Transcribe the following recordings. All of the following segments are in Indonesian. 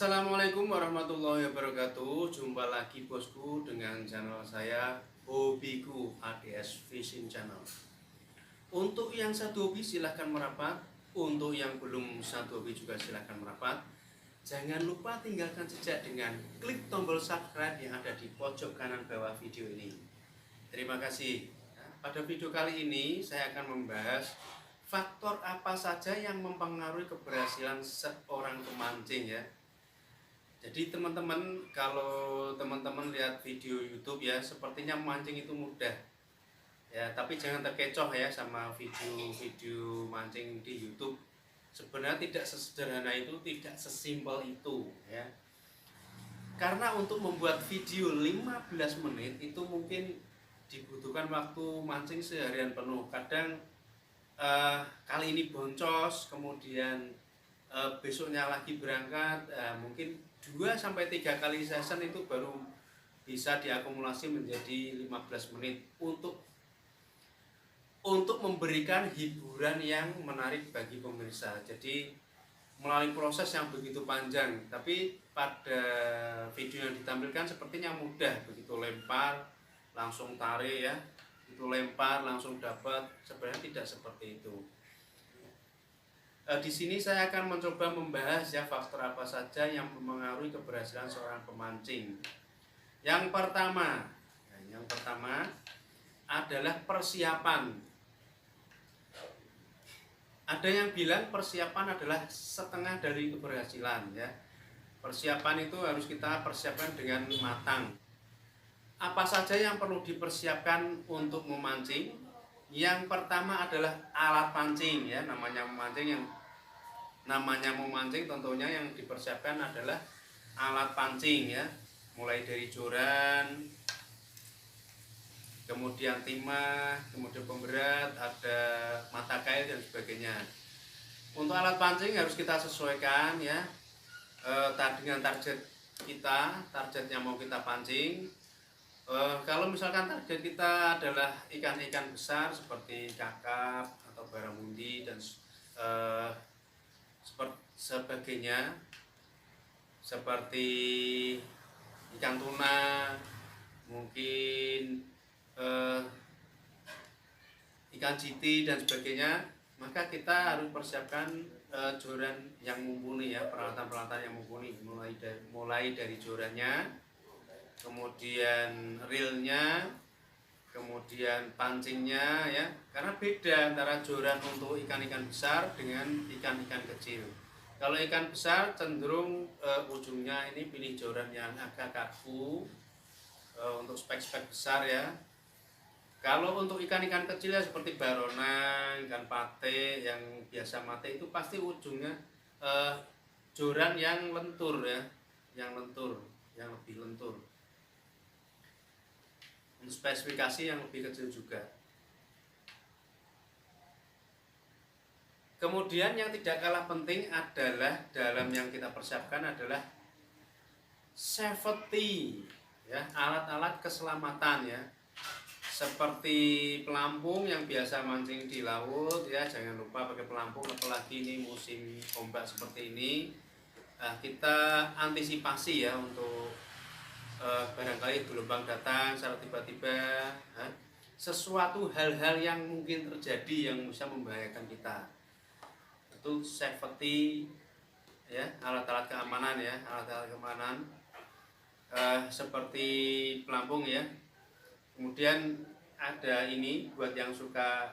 Assalamualaikum warahmatullahi wabarakatuh. Jumpa lagi bosku dengan channel saya Hobiku ADS Fishing Channel. Untuk yang satu hobi silahkan merapat. Untuk yang belum satu hobi juga silahkan merapat. Jangan lupa tinggalkan jejak dengan klik tombol subscribe yang ada di pojok kanan bawah video ini. Terima kasih. Pada video kali ini saya akan membahas faktor apa saja yang mempengaruhi keberhasilan seorang pemancing ya. Jadi teman-teman, kalau teman-teman lihat video YouTube ya, sepertinya mancing itu mudah. Ya, tapi jangan terkecoh ya sama video-video mancing di YouTube. Sebenarnya tidak sesederhana itu, tidak sesimpel itu ya. Karena untuk membuat video 15 menit itu mungkin dibutuhkan waktu mancing seharian penuh. Kadang kali ini boncos, kemudian besoknya lagi berangkat, mungkin 2-3 kali season itu baru bisa diakumulasi menjadi 15 menit untuk memberikan hiburan yang menarik bagi pemirsa. Jadi melalui proses yang begitu panjang, tapi pada video yang ditampilkan sepertinya mudah, begitu lempar langsung tarik ya, itu lempar langsung dapat. Sebenarnya tidak seperti itu. Di sini saya akan mencoba membahas ya faktor apa saja yang mempengaruhi keberhasilan seorang pemancing. Yang pertama adalah persiapan. Ada yang bilang persiapan adalah setengah dari keberhasilan ya. Persiapan itu harus kita persiapkan dengan matang. Apa saja yang perlu dipersiapkan untuk memancing? Yang pertama adalah alat pancing ya. Namanya memancing tentunya yang dipersiapkan adalah alat pancing ya. Mulai dari joran, kemudian timah, kemudian pemberat, ada mata kail dan sebagainya. Untuk alat pancing harus kita sesuaikan ya dengan target kita, target yang mau kita pancing. Kalau misalkan target kita adalah ikan-ikan besar seperti kakap atau baramundi dan sebagainya, seperti ikan tuna, mungkin ikan jiti dan sebagainya, maka kita harus persiapkan joran yang mumpuni ya, peralatan-peralatan yang mumpuni, mulai dari jorannya, kemudian reelnya, kemudian pancingnya ya, karena beda antara joran untuk ikan-ikan besar dengan ikan-ikan kecil. Kalau ikan besar cenderung ujungnya ini pilih joran yang agak kaku untuk spek-spek besar ya. Kalau untuk ikan-ikan kecil ya seperti barona, ikan pate yang biasa mate itu pasti ujungnya joran yang lentur ya, yang lebih lentur. Untuk spesifikasi yang lebih kecil juga. Kemudian yang tidak kalah penting adalah dalam yang kita persiapkan adalah safety ya, alat-alat keselamatan ya. Seperti pelampung yang biasa mancing di laut ya, jangan lupa pakai pelampung, apalagi ini musim ombak seperti ini. Kita antisipasi ya untuk barangkali gelombang datang secara tiba-tiba, sesuatu hal-hal yang mungkin terjadi yang bisa membahayakan kita. Itu safety ya, alat-alat keamanan ya, alat-alat keamanan seperti pelampung ya. Kemudian ada ini buat yang suka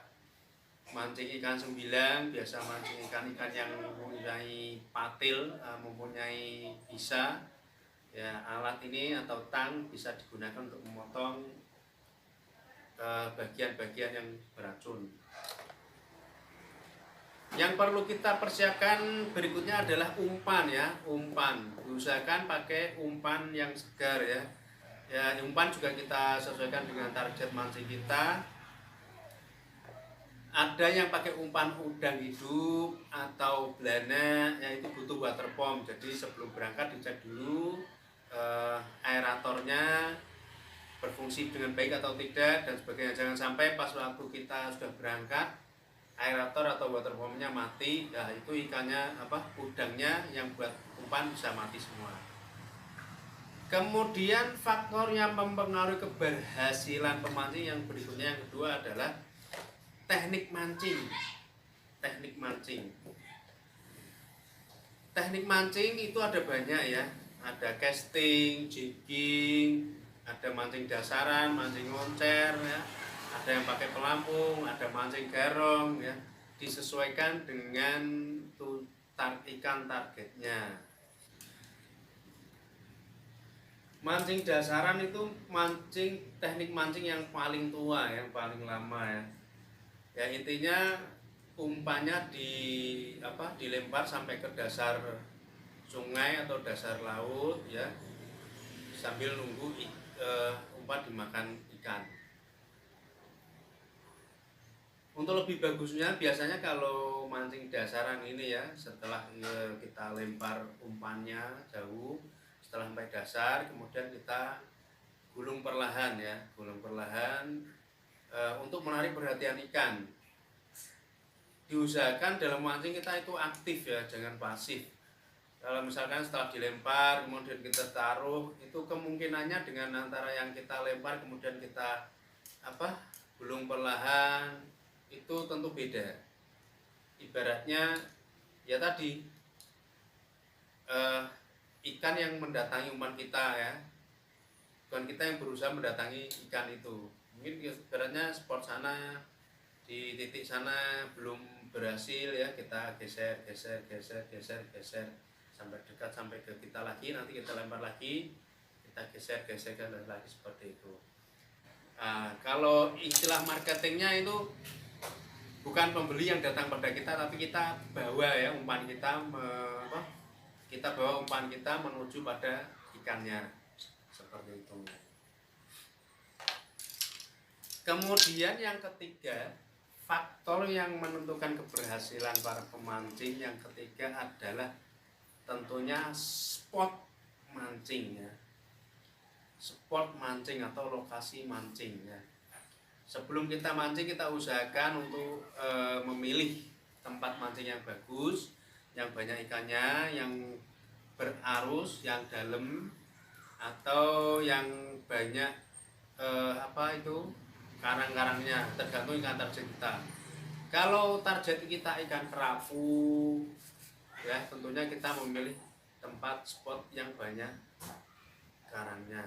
mancing ikan sembilang, biasa mancing ikan-ikan yang mempunyai patil, mempunyai bisa ya, alat ini atau tang bisa digunakan untuk memotong bagian-bagian yang beracun. Yang perlu kita persiapkan berikutnya adalah umpan ya, umpan. Usahakan pakai umpan yang segar ya. Ya, umpan juga kita sesuaikan dengan target mancing kita. Ada yang pakai umpan udang hidup atau belana, ya itu butuh water pump. Jadi sebelum berangkat dicek dulu aeratornya berfungsi dengan baik atau tidak dan sebagainya. Jangan sampai pas waktu kita sudah berangkat aerator atau water pumpnya mati, ya itu ikannya udangnya yang buat umpan bisa mati semua. Kemudian faktor yang mempengaruhi keberhasilan pemancing yang berikutnya, yang kedua adalah teknik mancing. Teknik mancing. Teknik mancing itu ada banyak ya. Ada casting, jigging, ada mancing dasaran, mancing ngoncer ya. Ada yang pakai pelampung, ada mancing garong ya. Disesuaikan dengan ikan targetnya. Mancing dasaran itu teknik mancing yang paling tua, yang paling lama ya. Ya intinya umpannya dilempar sampai ke dasar sungai atau dasar laut ya, sambil nunggu umpan dimakan ikan. Untuk lebih bagusnya biasanya kalau mancing dasaran ini ya, setelah kita lempar umpannya jauh, setelah sampai dasar, kemudian kita gulung perlahan ya, untuk menarik perhatian ikan. Diusahakan dalam mancing kita itu aktif ya, jangan pasif. Kalau misalkan setelah dilempar kemudian kita taruh, itu kemungkinannya dengan antara yang kita lempar kemudian kita gulung perlahan, itu tentu beda. Ibaratnya ya tadi ikan yang mendatangi umpan kita ya, bukan kita yang berusaha mendatangi ikan itu. Mungkin ibaratnya spot sana, di titik sana belum berhasil ya, kita geser sampai dekat, sampai ke kita lagi, nanti kita lempar lagi, kita geser lagi, seperti itu. Kalau istilah marketingnya itu bukan pembeli yang datang pada kita, tapi kita bawa ya umpan kita, kita bawa umpan kita menuju pada ikannya, seperti itu. Kemudian yang ketiga, faktor yang menentukan keberhasilan para pemancing yang ketiga adalah tentunya spot mancing ya. Spot mancing atau lokasi mancing ya. Sebelum kita mancing, kita usahakan untuk memilih tempat mancing yang bagus, yang banyak ikannya, yang berarus, yang dalam, atau yang banyak karang-karangnya, tergantung ikan target kita. Kalau target kita ikan kerapu ya, tentunya kita memilih tempat spot yang banyak karangnya.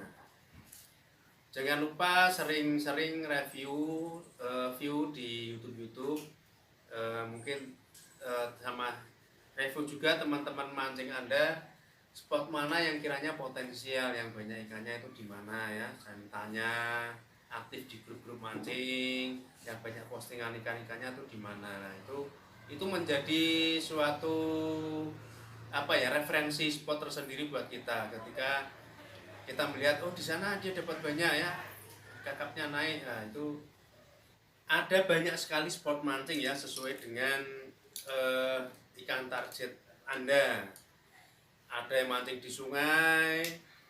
Jangan lupa sering-sering view di YouTube, mungkin sama review juga teman-teman mancing Anda, spot mana yang kiranya potensial, yang banyak ikannya itu di mana ya. Saya tanya, aktif di grup-grup mancing, yang banyak postingan ikan-ikannya itu di mana. Nah, itu menjadi suatu referensi spot tersendiri buat kita. Ketika kita melihat, oh di sana dia dapat banyak ya, kakapnya naik. Nah, itu ada banyak sekali spot mancing ya, sesuai dengan ikan target Anda. Ada yang mancing di sungai,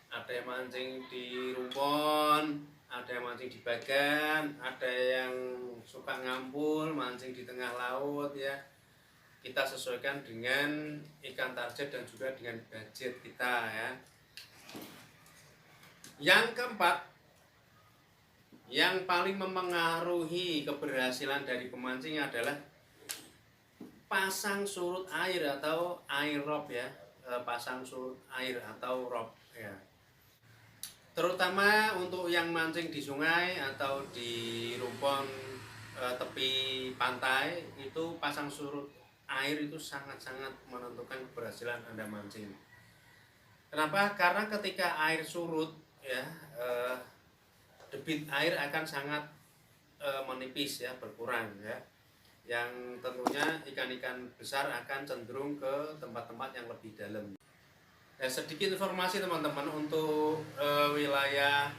ada yang mancing di rumpon, ada yang mancing di bagan, ada yang suka ngampul, mancing di tengah laut ya. Kita sesuaikan dengan ikan target dan juga dengan budget kita ya. Yang keempat, yang paling mempengaruhi keberhasilan dari pemancing adalah pasang surut air atau air rob ya. Pasang surut air atau rob ya. Terutama untuk yang mancing di sungai atau di rumpon tepi pantai, itu pasang surut air itu sangat-sangat menentukan keberhasilan Anda mancing. Kenapa? Karena ketika air surut ya, debit air akan sangat menipis ya, berkurang ya. Yang tentunya ikan-ikan besar akan cenderung ke tempat-tempat yang lebih dalam. Sedikit informasi teman-teman untuk wilayah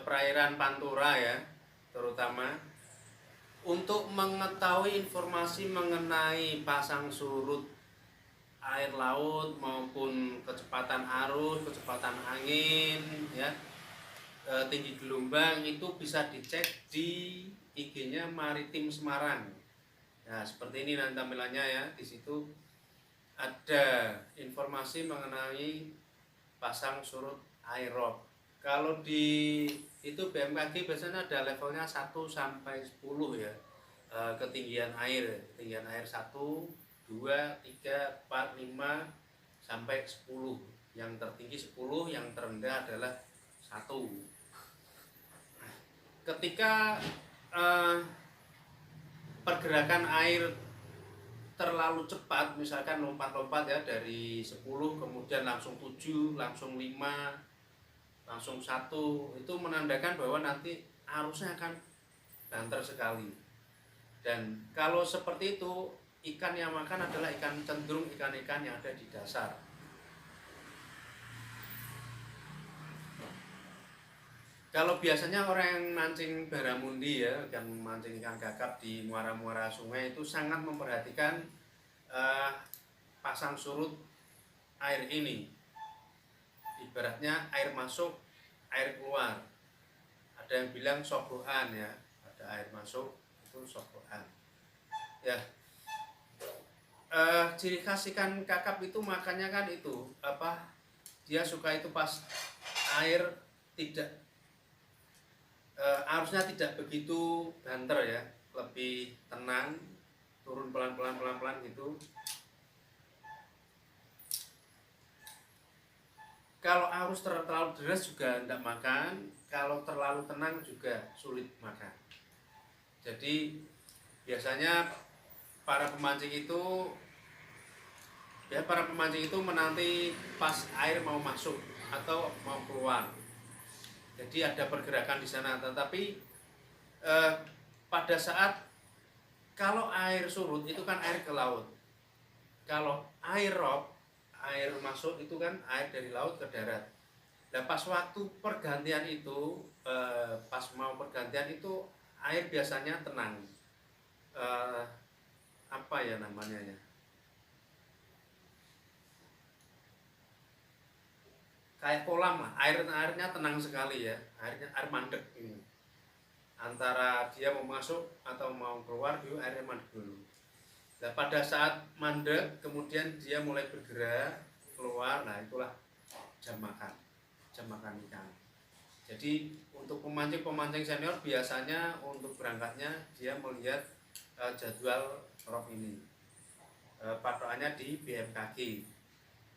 perairan Pantura ya, terutama untuk mengetahui informasi mengenai pasang surut air laut maupun kecepatan arus, kecepatan angin ya, tinggi gelombang, itu bisa dicek di IG-nya Maritim Semarang. Nah, seperti ini nanti tampilannya ya. Di situ ada informasi mengenai pasang surut air rob. Kalau di itu BMKG biasanya ada levelnya 1 sampai 10 ya. Ketinggian air 1, 2, 3, 4, 5 sampai 10. Yang tertinggi 10, yang terendah adalah 1. Ketika pergerakan air terlalu cepat, misalkan lompat-lompat ya, dari 10 kemudian langsung 7, langsung 5, langsung 1, itu menandakan bahwa nanti arusnya akan banter sekali. Dan kalau seperti itu, ikan yang makan adalah cenderung ikan-ikan yang ada di dasar. Kalau biasanya orang yang mancing baramundi ya, kan mancing ikan kakap di muara-muara sungai itu sangat memperhatikan pasang surut air ini. Ibaratnya air masuk, air keluar. Ada yang bilang sogokan ya, ada air masuk itu sogokan. Ya, ciri khas ikan kakap itu makanya kan itu dia suka itu pas air tidak arusnya tidak begitu banter ya, lebih tenang, turun pelan-pelan gitu. Kalau arus terlalu deras juga tidak makan, kalau terlalu tenang juga sulit makan. Jadi biasanya para pemancing itu menanti pas air mau masuk atau mau keluar. Jadi ada pergerakan di sana, tetapi pada saat kalau air surut itu kan air ke laut. Kalau air rob, air masuk itu kan air dari laut ke darat. Dan pas waktu pergantian itu, pas mau pergantian itu air biasanya tenang. Apa ya namanya ya? Kayak kolam lah, airnya tenang sekali ya, air mandek ini. Antara dia mau masuk atau mau keluar dulu, airnya mandek dulu. Nah, pada saat mandek kemudian dia mulai bergerak keluar, nah itulah jam makan ikan. Jadi untuk pemancing senior biasanya untuk berangkatnya dia melihat jadwal rob ini, patokannya di BMKG.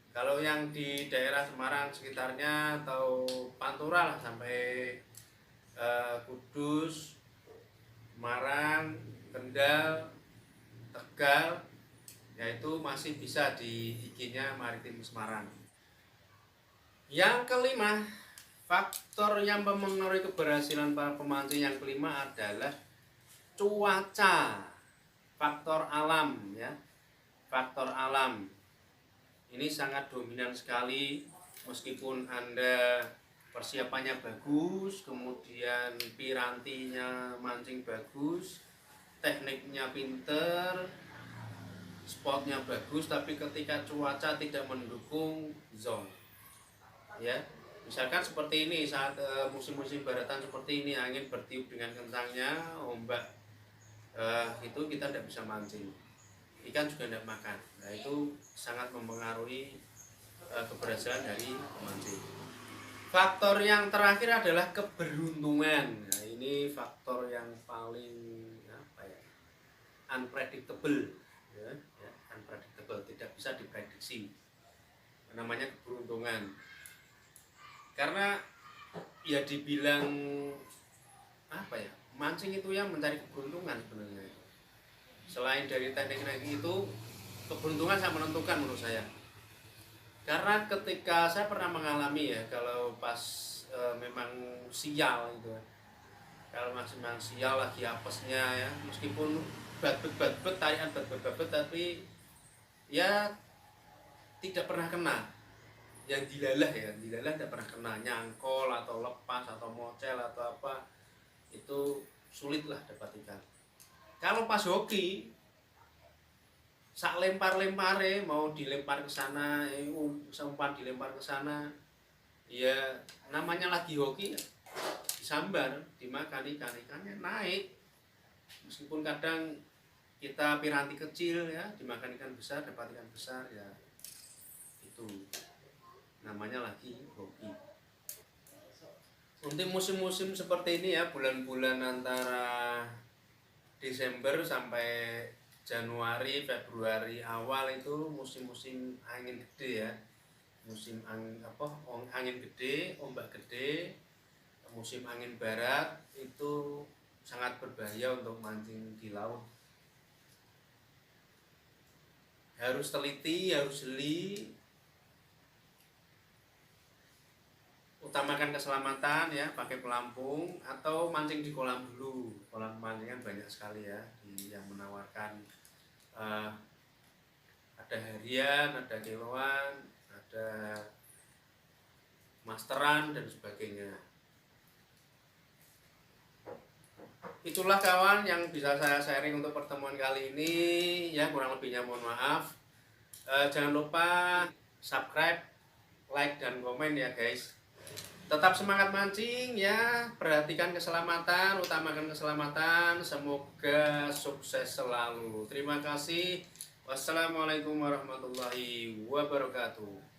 Kalau yang di daerah Semarang sekitarnya atau Pantura lah sampai Kudus, Semarang, Kendal, Tegal, yaitu masih bisa di IG-nya Maritim Semarang. Yang kelima, faktor yang mempengaruhi keberhasilan para pemancing yang kelima adalah cuaca, faktor alam ya, faktor alam. Ini sangat dominan sekali, meskipun Anda persiapannya bagus, kemudian pirantinya mancing bagus, tekniknya pinter, spotnya bagus, tapi ketika cuaca tidak mendukung, zong. Ya, misalkan seperti ini saat musim-musim baratan seperti ini, angin bertiup dengan kencangnya, ombak itu kita tidak bisa mancing, ikan juga tidak makan. Nah, itu sangat mempengaruhi keberhasilan dari pemancing. Faktor yang terakhir adalah keberuntungan. Nah, ini faktor yang paling unpredictable ya, unpredictable, tidak bisa diprediksi. Namanya keberuntungan. Karena ya dibilang mancing itu yang mencari keberuntungan sebenarnya. Selain dari teknik-teknik itu, keberuntungan sangat menentukan menurut saya. Karena ketika saya pernah mengalami ya, kalau pas memang sial gitu, kalau masih memang sial lagi apesnya ya, meskipun bat-bat tarian bat-bat tapi ya tidak pernah kena. Yang dilalah tidak pernah kena, nyangkol atau lepas atau mocel atau apa, itu sulit lah dapat ikan. Kalau pas hoki, sak lempar-lempare mau dilempar ke sana, umpan dilempar ke sana, ya namanya lagi hoki, disambar, dimakan ikannya naik. Meskipun kadang kita piranti kecil ya, dimakan ikan besar, dapat ikan besar ya, itu namanya lagi hobi. Untuk musim-musim seperti ini ya, bulan-bulan antara Desember sampai Januari, Februari awal itu musim-musim angin gede ya. Musim angin angin gede, ombak gede, musim angin barat itu sangat berbahaya untuk mancing di laut. Harus teliti, harus jeli, utamakan keselamatan ya, pakai pelampung atau mancing di kolam dulu. Kolam pancingan banyak sekali ya yang menawarkan ada harian, ada kiloan, ada masteran dan sebagainya. Itulah kawan yang bisa saya sharing untuk pertemuan kali ini ya, kurang lebihnya mohon maaf. Jangan lupa subscribe, like dan komen ya guys. Tetap semangat mancing ya, perhatikan keselamatan, utamakan keselamatan, semoga sukses selalu. Terima kasih. Wassalamualaikum warahmatullahi wabarakatuh.